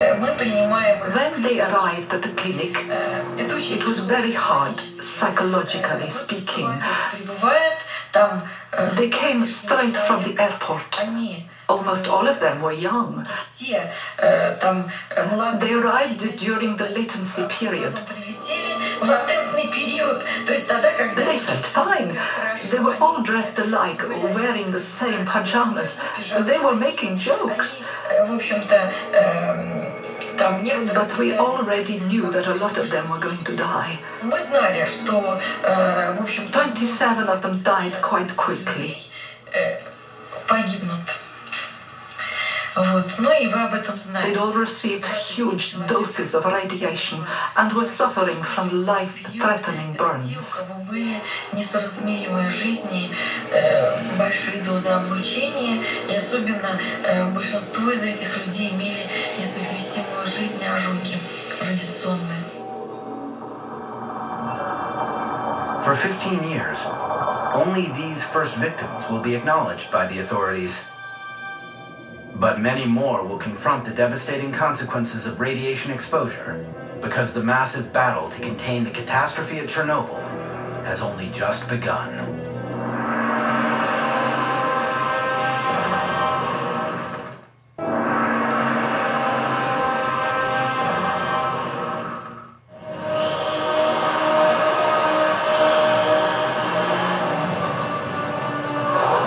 When they arrived at the clinic, it was very hard, psychologically speaking. They came straight from the airport. Almost all of them were young. They arrived during the latency period. They felt fine. They were all dressed alike, wearing the same pajamas. They were making jokes. But we already knew that a lot of them were going to die. 27 of them died quite quickly. They'd all received huge doses of radiation and were suffering from life-threatening burns. Несоразмеримой жизни, большие дозы облучения, и особенно большинство из этих людей имели несовместимую жизнь ожоги радиационные. For 15 years, only these first victims will be acknowledged by the authorities. But many more will confront the devastating consequences of radiation exposure because the massive battle to contain the catastrophe at Chernobyl has only just begun.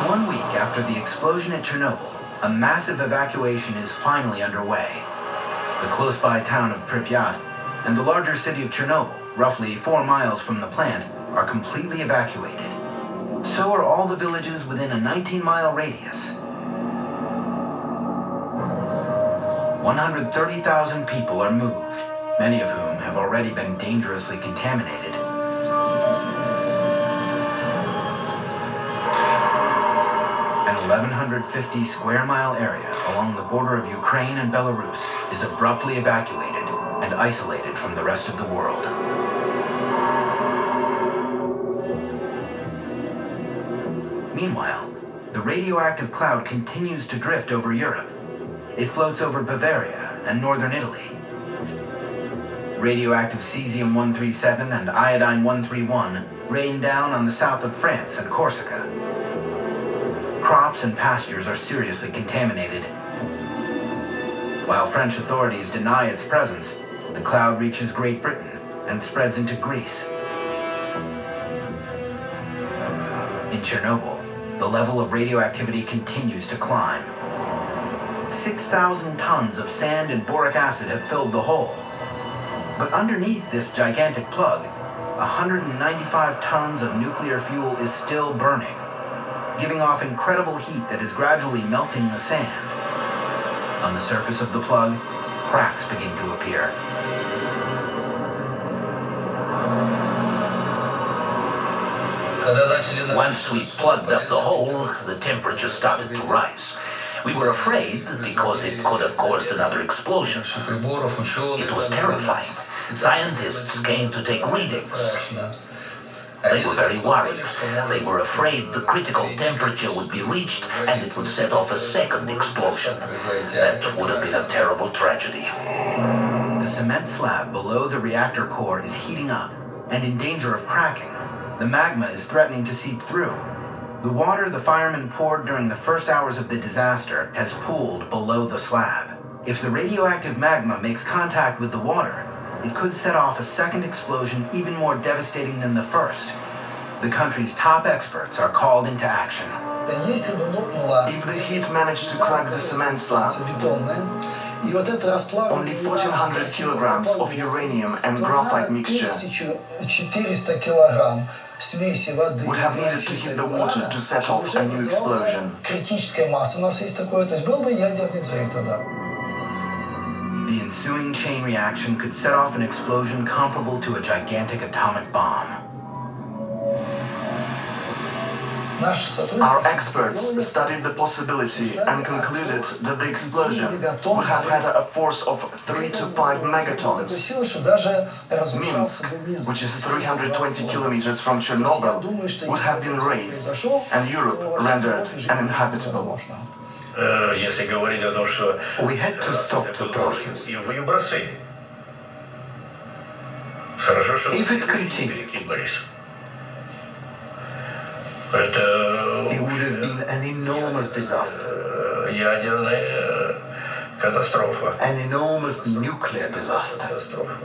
One week after the explosion at Chernobyl, a massive evacuation is finally underway. The close-by town of Pripyat and the larger city of Chernobyl, roughly 4 miles from the plant, are completely evacuated. So are all the villages within a 19-mile radius. 130,000 people are moved, many of whom have already been dangerously contaminated. An 1,150 square mile area along the border of Ukraine and Belarus is abruptly evacuated and isolated from the rest of the world. Meanwhile, the radioactive cloud continues to drift over Europe. It floats over Bavaria and northern Italy. Radioactive cesium-137 and iodine-131 rain down on the south of France and Corsica. Crops and pastures are seriously contaminated. While French authorities deny its presence, the cloud reaches Great Britain and spreads into Greece. In Chernobyl, the level of radioactivity continues to climb. 6,000 tons of sand and boric acid have filled the hole. But underneath this gigantic plug, 195 tons of nuclear fuel is still burning, giving off incredible heat that is gradually melting the sand. On the surface of the plug, cracks begin to appear. Once we plugged up the hole, the temperature started to rise. We were afraid because it could have caused another explosion. It was terrifying. Scientists came to take readings. They were very worried. They were afraid the critical temperature would be reached and it would set off a second explosion. That would have been a terrible tragedy. The cement slab below the reactor core is heating up and in danger of cracking. The magma is threatening to seep through. The water the firemen poured during the first hours of the disaster has pooled below the slab. If the radioactive magma makes contact with the water, it could set off a second explosion even more devastating than the first. The country's top experts are called into action. If the heat managed to crack the cement slab, only 1,400 kilograms of uranium and graphite mixture would have needed to hit the water to set off a new explosion. The ensuing chain reaction could set off an explosion comparable to a gigantic atomic bomb. Our experts studied the possibility and concluded that the explosion would have had a force of 3 to 5 megatons. Minsk, which is 320 kilometers from Chernobyl, would have been razed and Europe rendered uninhabitable. Если говорить о том, что We had to stop the process. и выбросы. Хорошо, что If it continued, Великий Борис. Это it would have been an enormous disaster, ядерная катастрофа. an enormous nuclear disaster. Катастрофа.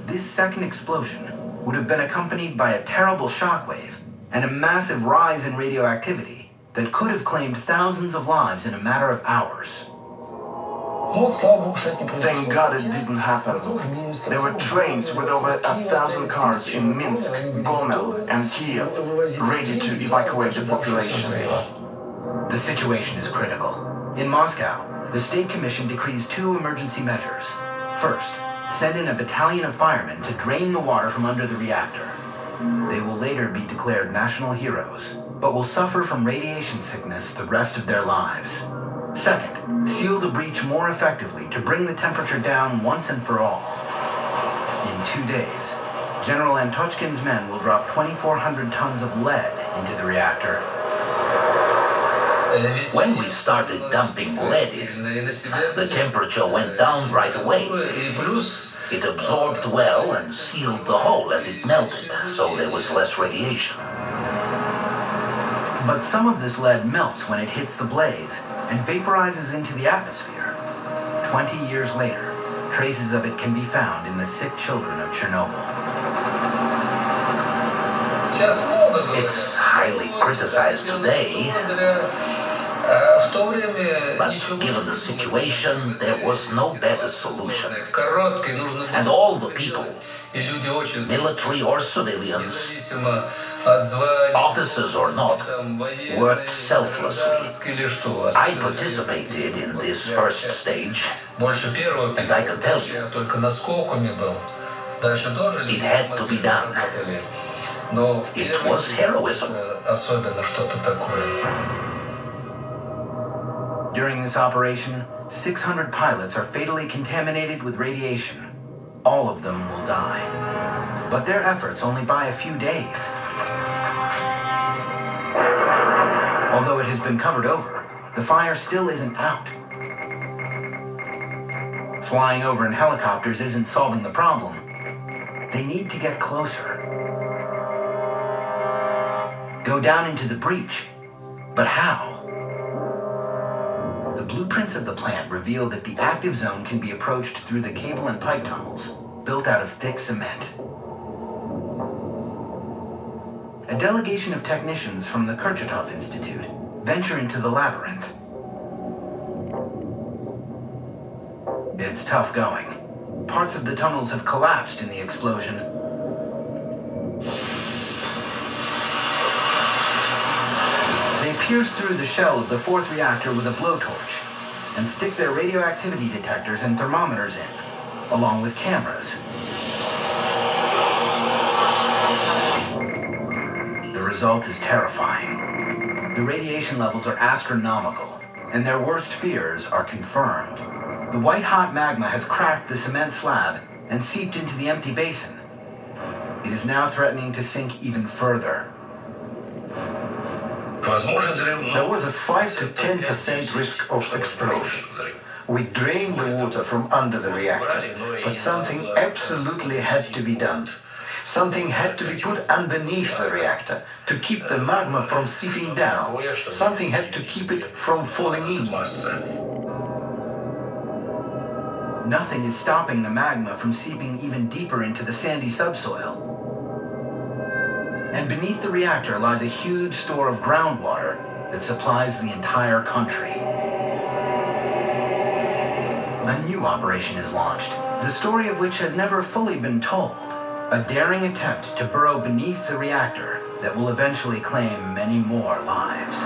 This second explosion would have been accompanied by a terrible shockwave and a massive rise in radioactivity that could have claimed thousands of lives in a matter of hours. Thank God it didn't happen. There were trains with over 1,000 cars in Minsk, Gomel, and Kiev ready to evacuate the population. The situation is critical. In Moscow, the State Commission decrees two emergency measures. First, send in a battalion of firemen to drain the water from under the reactor. They will later be declared national heroes, but will suffer from radiation sickness the rest of their lives. Second, seal the breach more effectively to bring the temperature down once and for all. In 2 days, General Antochkin's men will drop 2,400 tons of lead into the reactor. When we started dumping lead in, the temperature went down right away. It absorbed well and sealed the hole as it melted, so there was less radiation. But some of this lead melts when it hits the blaze and vaporizes into the atmosphere. 20 years later, traces of it can be found in the sick children of Chernobyl. It's highly criticized today, but given the situation, there was no better solution. And all the people, military or civilians, officers or not, worked selflessly. I participated in this first stage, and I can tell you, it had to be done. It was heroism. During this operation, 600 pilots are fatally contaminated with radiation. All of them will die. But their efforts only buy a few days. Although it has been covered over, the fire still isn't out. Flying over in helicopters isn't solving the problem. They need to get closer. Go down into the breach. But how? The blueprints of the plant reveal that the active zone can be approached through the cable and pipe tunnels, built out of thick cement. A delegation of technicians from the Kurchatov Institute venture into the labyrinth. It's tough going. Parts of the tunnels have collapsed in the explosion. They pierce through the shell of the fourth reactor with a blowtorch and stick their radioactivity detectors and thermometers in, along with cameras. The result is terrifying. The radiation levels are astronomical, and their worst fears are confirmed. The white-hot magma has cracked the cement slab and seeped into the empty basin. It is now threatening to sink even further. There was a 5 to 10% risk of explosion. We drained the water from under the reactor, but something absolutely had to be done. Something had to be put underneath the reactor to keep the magma from seeping down. Something had to keep it from falling in. Nothing is stopping the magma from seeping even deeper into the sandy subsoil. And beneath the reactor lies a huge store of groundwater that supplies the entire country. A new operation is launched, the story of which has never fully been told. A daring attempt to burrow beneath the reactor that will eventually claim many more lives.